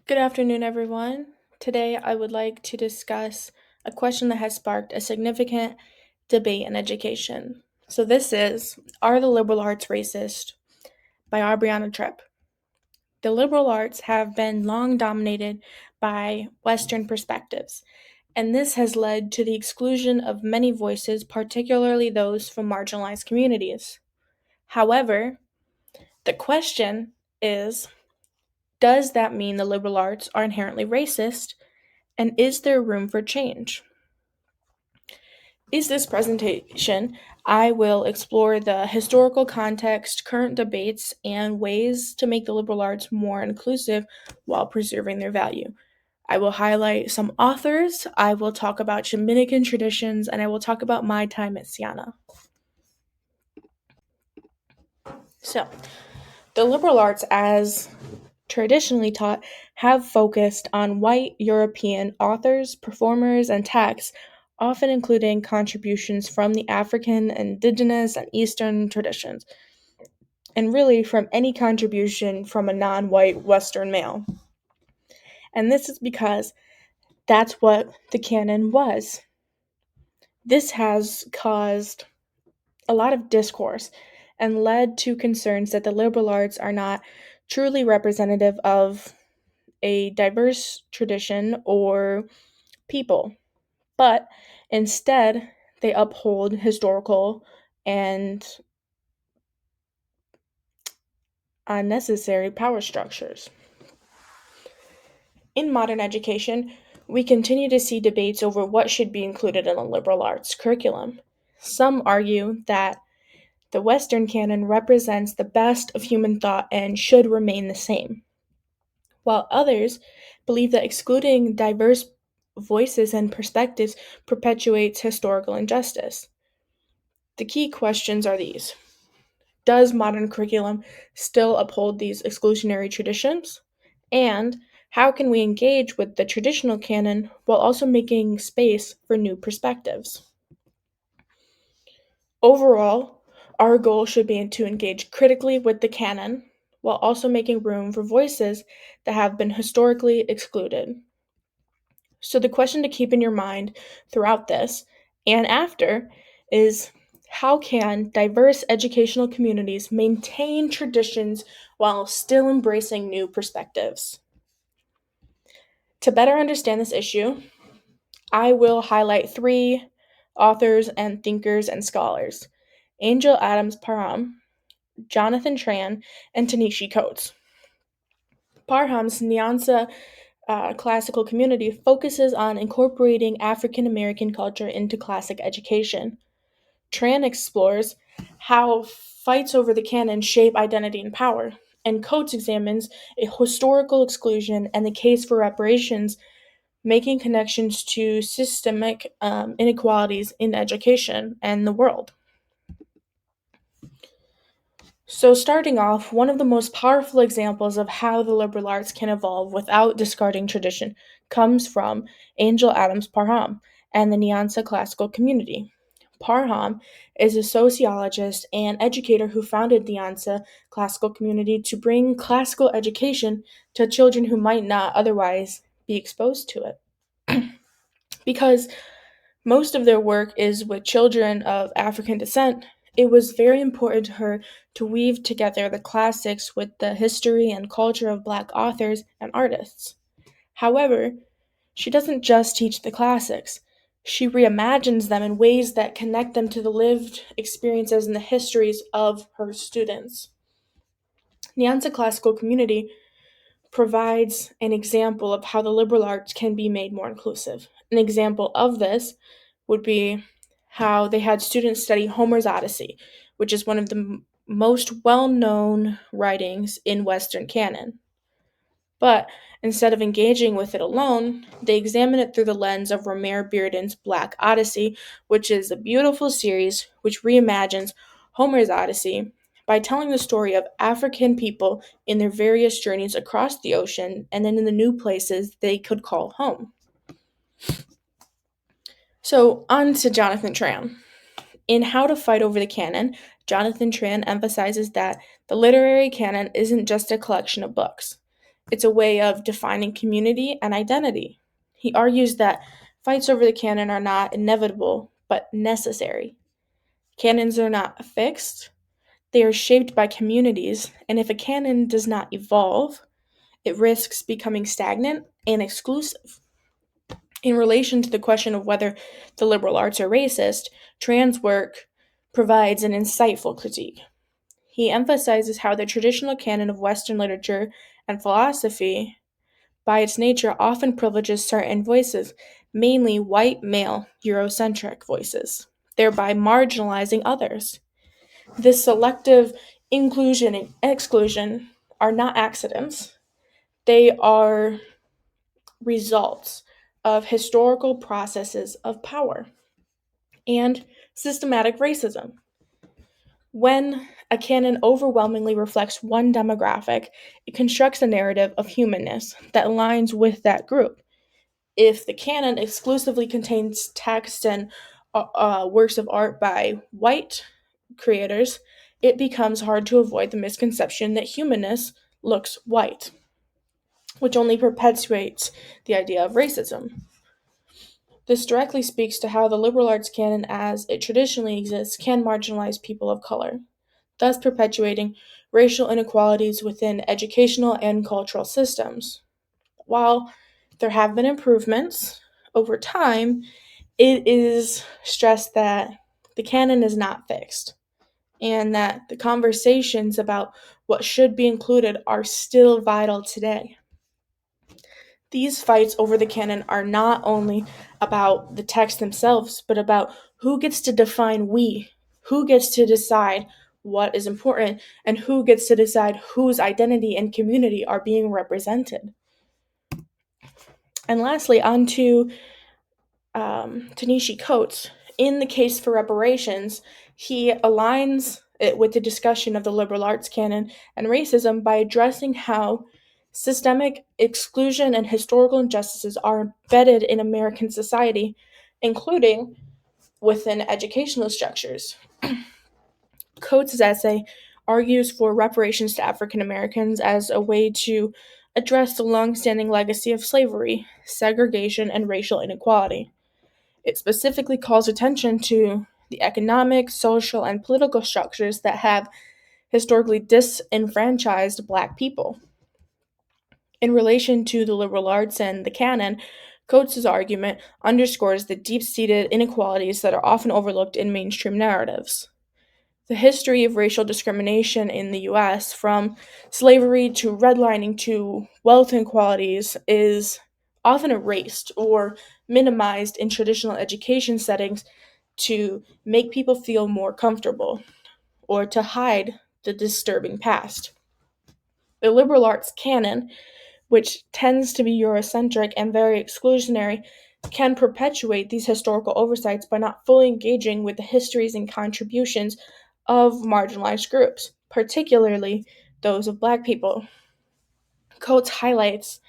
Good afternoon, everyone. Today, I would like to discuss a question that has sparked a significant debate in education. This is Are the liberal arts racist? By Aubryana Tripp. The liberal arts have been long dominated by Western perspectives, and this has led to the exclusion of many voices, particularly those from marginalized communities. However, the question is does that mean the liberal arts are inherently racist? And is there room for change? In this presentation, I will explore the historical context, current debates, and ways to make the liberal arts more inclusive while preserving their value. I will highlight some authors, I will talk about Dominican traditions, and I will talk about my time at Siena. So, the liberal arts, as traditionally taught, have focused on white European authors, performers, and texts, often including contributions from the African, Indigenous, and Eastern traditions, and really from any contribution from a non white Western male. And this is because that's what the canon was. This has caused a lot of discourse and led to concerns that the liberal arts are not truly representative of a diverse tradition or people, but instead they uphold historical and unnecessary power structures. In modern education, we continue to see debates over what should be included in the liberal arts curriculum. Some argue that the Western canon represents the best of human thought and should remain the same, while others believe that excluding diverse voices and perspectives perpetuates historical injustice. The key questions are these: does modern curriculum still uphold these exclusionary traditions? And how can we engage with the traditional canon while also making space for new perspectives? Overall, our goal should be to engage critically with the canon while also making room for voices that have been historically excluded. So, the question to keep in your mind throughout this and after is how can diverse educational communities maintain traditions while still embracing new perspectives? To better understand this issue, I will highlight three authors and thinkers and scholars: Angel Adams Parham, Jonathan Tran, and Tanishi Coates. Parham's Nyanza classical community focuses on incorporating African American culture into classic education. Tran explores how fights over the canon shape identity and power, and Coates examines a historical exclusion and the case for reparations, making connections to systemic inequalities in education and the world. So, starting off, one of the most powerful examples of how the liberal arts can evolve without discarding tradition comes from Angel Adams Parham and the Nyanza classical community. Parham is a sociologist and educator who founded the Nyanza classical community to bring classical education to children who might not otherwise be exposed to it. Because most of their work is with children of African descent, it was very important to her to weave together the classics with the history and culture of Black authors and artists. However, she doesn't just teach the classics. She reimagines them in ways that connect them to the lived experiences and the histories of her students. Nyanza Classical Community provides an example of how the liberal arts can be made more inclusive. An example of this would be how they had students study Homer's Odyssey, which is one of the most well known writings in Western canon. But instead of engaging with it alone, they examine it through the lens of Romare Bearden's Black Odyssey, which is a beautiful series which reimagines Homer's Odyssey by telling the story of African people in their various journeys across the ocean and then in the new places they could call home. So, on to Jonathan Tran. In How to Fight Over the Canon, Jonathan Tran emphasizes that the literary canon isn't just a collection of books. It's a way of defining community and identity. He argues that fights over the canon are not inevitable, but necessary. Canons are not fixed, they are shaped by communities, and if a canon does not evolve, it risks becoming stagnant and exclusive. In relation to the question of whether the liberal arts are racist, Tran's work provides an insightful critique. He emphasizes how the traditional canon of Western literature and philosophy, by its nature, often privileges certain voices, mainly white male Eurocentric voices, thereby marginalizing others. This selective inclusion and exclusion are not accidents, they are results of historical processes of power and systematic racism. When a canon overwhelmingly reflects one demographic, it constructs a narrative of humanness that aligns with that group. If the canon exclusively contains text and works of art by white creators, it becomes hard to avoid the misconception that humanness looks white, which only perpetuates the idea of racism. This directly speaks to how the liberal arts canon, as it traditionally exists, can marginalize people of color, thus perpetuating racial inequalities within educational and cultural systems. While there have been improvements over time, it is stressed that the canon is not fixed and that the conversations about what should be included are still vital today. These fights over the canon are not only about the texts themselves, but about who gets to define we, who gets to decide what is important, and who gets to decide whose identity and community are being represented. And lastly, on to Ta-Nehisi Coates. In the case for reparations, he aligns it with the discussion of the liberal arts canon and racism by addressing how systemic exclusion and historical injustices are embedded in American society, including within educational structures. Coates' essay argues for reparations to African Americans as a way to address the long-standing legacy of slavery, segregation, and racial inequality. It specifically calls attention to the economic, social, and political structures that have historically disenfranchised Black people. In relation to the liberal arts and the canon, Coates' argument underscores the deep seated inequalities that are often overlooked in mainstream narratives. The history of racial discrimination in the US, from slavery to redlining to wealth inequalities, is often erased or minimized in traditional education settings to make people feel more comfortable or to hide the disturbing past. The liberal arts canon, which tends to be Eurocentric and very exclusionary, can perpetuate these historical oversights by not fully engaging with the histories and contributions of marginalized groups, particularly those of Black people. Coates highlights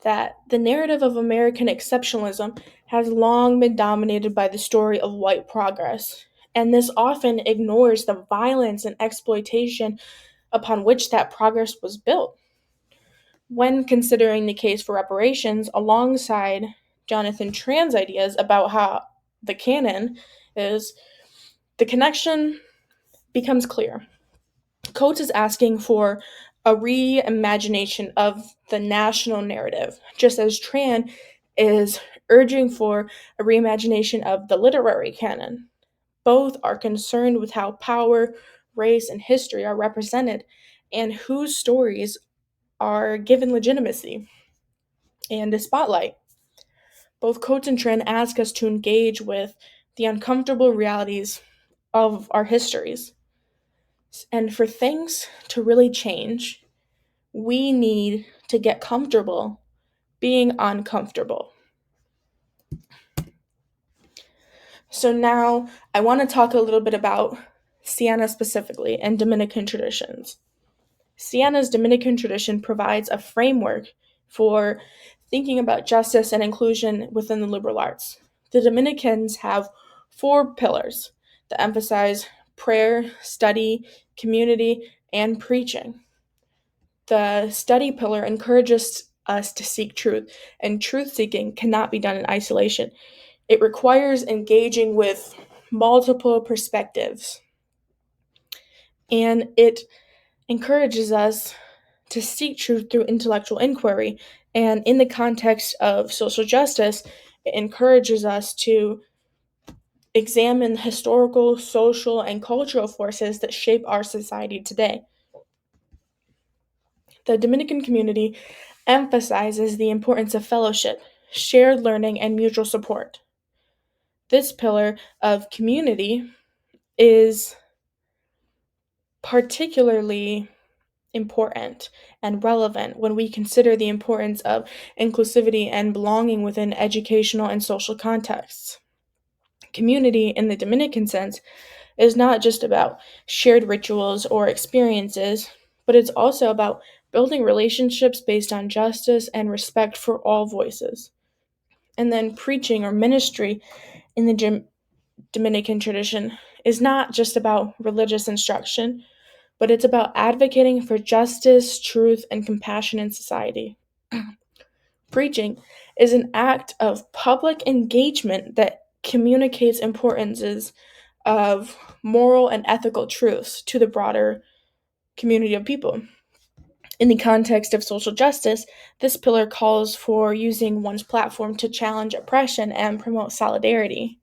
that the narrative of American exceptionalism has long been dominated by the story of white progress, and this often ignores the violence and exploitation upon which that progress was built. When considering the case for reparations, alongside Jonathan Tran's ideas about how the canon is, the connection becomes clear. Coates is asking for a reimagination of the national narrative, just as Tran is urging for a reimagination of the literary canon. Both are concerned with how power, race, and history are represented and whose stories are given legitimacy and a spotlight. Both Coates and Tran ask us to engage with the uncomfortable realities of our histories. And for things to really change, we need to get comfortable being uncomfortable. So now I want to talk a little bit about Siena specifically and Dominican traditions. Siena's Dominican tradition provides a framework for thinking about justice and inclusion within the liberal arts. The Dominicans have four pillars that emphasize prayer, study, community, and preaching. The study pillar encourages us to seek truth, and truth seeking cannot be done in isolation. It requires engaging with multiple perspectives, and it encourages us to seek truth through intellectual inquiry. And in the context of social justice, it encourages us to examine historical, social, and cultural forces that shape our society today. The Dominican community emphasizes the importance of fellowship, shared learning, and mutual support. This pillar of community is particularly important and relevant when we consider the importance of inclusivity and belonging within educational and social contexts. Community, in the Dominican sense, is not just about shared rituals or experiences, but it's also about building relationships based on justice and respect for all voices. And then preaching or ministry in the Dominican tradition is not just about religious instruction, but it's about advocating for justice, truth, and compassion in society. Preaching is an act of public engagement that communicates importances of moral and ethical truths to the broader community of people. In the context of social justice, this pillar calls for using one's platform to challenge oppression and promote solidarity.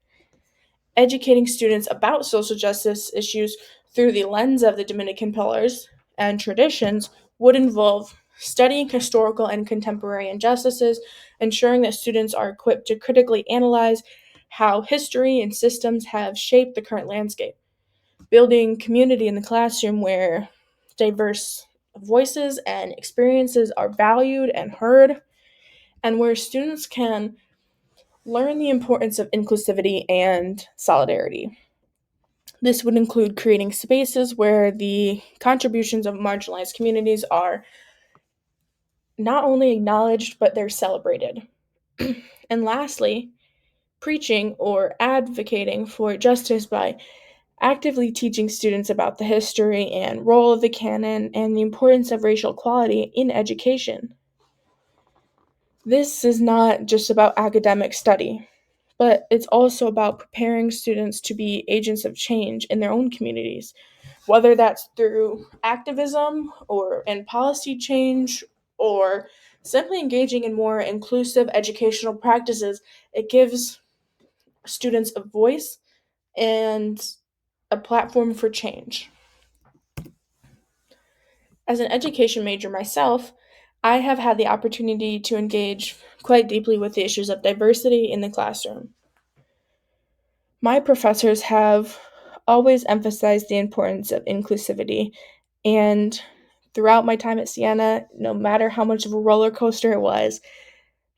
Educating students about social justice issues through the lens of the Dominican pillars and traditions would involve studying historical and contemporary injustices, ensuring that students are equipped to critically analyze how history and systems have shaped the current landscape, building community in the classroom where diverse voices and experiences are valued and heard, and where students can learn the importance of inclusivity and solidarity. This would include creating spaces where the contributions of marginalized communities are not only acknowledged, but they're celebrated. And lastly, preaching or advocating for justice by actively teaching students about the history and role of the canon and the importance of racial equality in education. This is not just about academic study, but it's also about preparing students to be agents of change in their own communities, whether that's through activism or in policy change or simply engaging in more inclusive educational practices. It gives students a voice and a platform for change. As an education major myself, I have had the opportunity to engage quite deeply with the issues of diversity in the classroom. My professors have always emphasized the importance of inclusivity, and throughout my time at Siena, no matter how much of a roller coaster it was,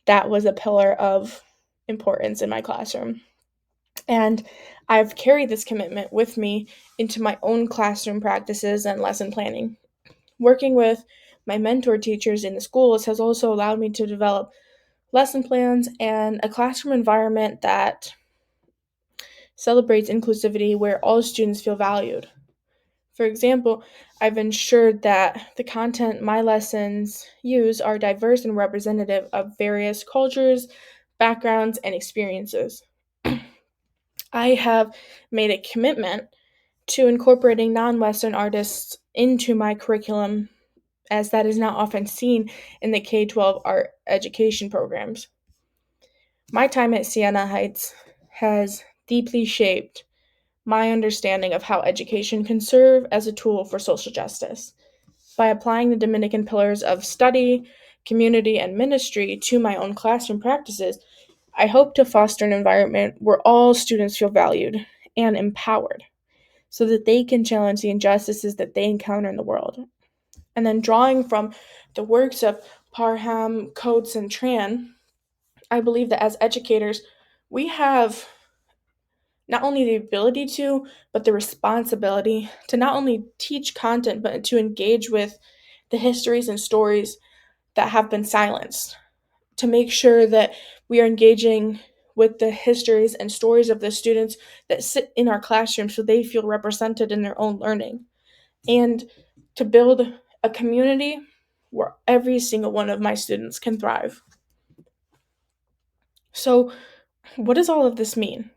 that was a pillar of importance in my classroom. And I've carried this commitment with me into my own classroom practices and lesson planning. Working with my mentor teachers in the schools has also allowed me to develop lesson plans and a classroom environment that celebrates inclusivity where all students feel valued. For example, I've ensured that the content my lessons use are diverse and representative of various cultures, backgrounds, and experiences. I have made a commitment to incorporating non Western artists into my curriculum, as that is not often seen in the K 12 art education programs. My time at Siena Heights has deeply shaped my understanding of how education can serve as a tool for social justice. By applying the Dominican pillars of study, community, and ministry to my own classroom practices, I hope to foster an environment where all students feel valued and empowered so that they can challenge the injustices that they encounter in the world. And then drawing from the works of Parham, Coates, and Tran, I believe that as educators, we have not only the ability to, but the responsibility to not only teach content, but to engage with the histories and stories that have been silenced, to make sure that we are engaging with the histories and stories of the students that sit in our classroom so they feel represented in their own learning, and to build a community where every single one of my students can thrive. So, what does all of this mean?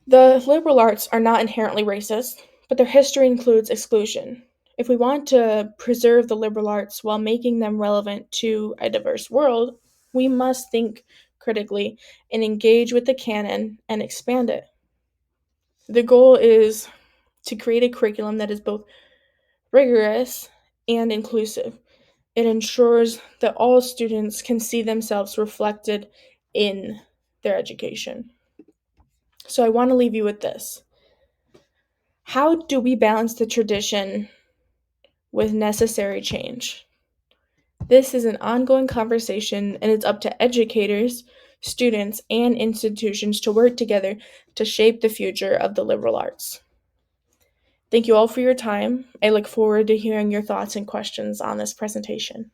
The liberal arts are not inherently racist, but their history includes exclusion. If we want to preserve the liberal arts while making them relevant to a diverse world, we must think critically and engage with the canon and expand it. The goal is to create a curriculum that is both rigorous and inclusive. It ensures that all students can see themselves reflected in their education. So I want to leave you with this. How do we balance the tradition with necessary change? This is an ongoing conversation, and it's up to educators, students, and institutions to work together to shape the future of the liberal arts. Thank you all for your time. I look forward to hearing your thoughts and questions on this presentation.